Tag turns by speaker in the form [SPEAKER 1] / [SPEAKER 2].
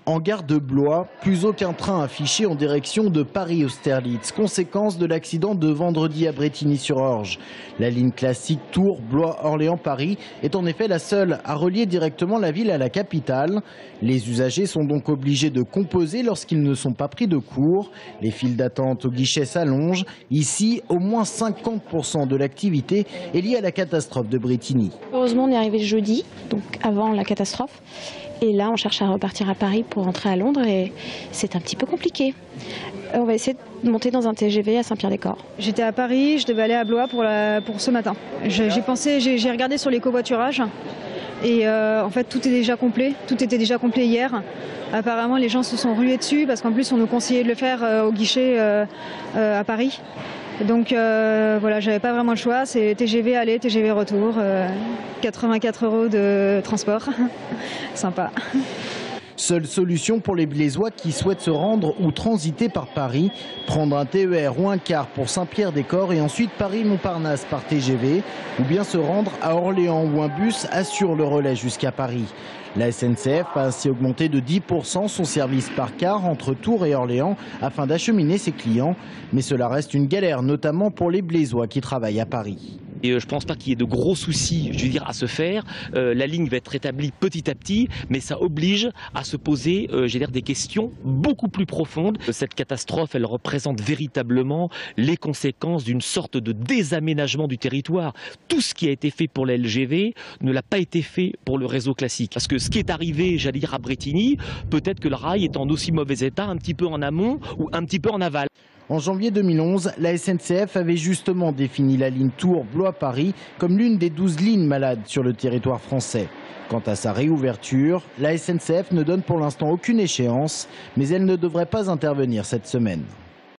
[SPEAKER 1] En gare de Blois, plus aucun train affiché en direction de Paris-Austerlitz, conséquence de l'accident de vendredi à Brétigny-sur-Orge. La ligne classique Tours, Blois, Orléans, Paris est en effet la seule à relier directement la ville à la capitale. Les usagers sont donc obligés de composer lorsqu'ils ne sont pas pris de court. Les files d'attente au guichet s'allongent. Ici, au moins 50% de l'activité est liée à la catastrophe de Brétigny.
[SPEAKER 2] Heureusement, on est arrivé jeudi, donc avant la catastrophe. Et là, on cherche à repartir à Paris pour rentrer à Londres et c'est un petit peu compliqué. On va essayer de monter dans un TGV à Saint-Pierre-des-Corps.
[SPEAKER 3] J'étais à Paris, je devais aller à Blois pour ce matin. J'ai regardé sur les covoiturages et en fait tout est déjà complet. Tout était déjà complet hier. Apparemment, les gens se sont rués dessus parce qu'en plus, on nous conseillait de le faire au guichet à Paris. Donc voilà, j'avais pas vraiment le choix, c'est TGV aller, TGV retour, 84 € de transport, sympa.
[SPEAKER 1] Seule solution pour les Blésois qui souhaitent se rendre ou transiter par Paris, prendre un TER ou un car pour Saint-Pierre-des-Corps et ensuite Paris-Montparnasse par TGV, ou bien se rendre à Orléans où un bus assure le relais jusqu'à Paris. La SNCF a ainsi augmenté de 10% son service par car entre Tours et Orléans afin d'acheminer ses clients. Mais cela reste une galère, notamment pour les Blésois qui travaillent à Paris.
[SPEAKER 4] Et je ne pense pas qu'il y ait de gros soucis, je veux dire, à se faire. La ligne va être rétablie petit à petit, mais ça oblige à se poser, des questions beaucoup plus profondes. Cette catastrophe, elle représente véritablement les conséquences d'une sorte de désaménagement du territoire. Tout ce qui a été fait pour la LGV ne l'a pas été fait pour le réseau classique. Parce que ce qui est arrivé, à Brétigny, peut-être que le rail est en aussi mauvais état, un petit peu en amont ou un petit peu en aval.
[SPEAKER 1] En janvier 2011, la SNCF avait justement défini la ligne Tours-Blois-Paris comme l'une des 12 lignes malades sur le territoire français. Quant à sa réouverture, la SNCF ne donne pour l'instant aucune échéance, mais elle ne devrait pas intervenir cette semaine.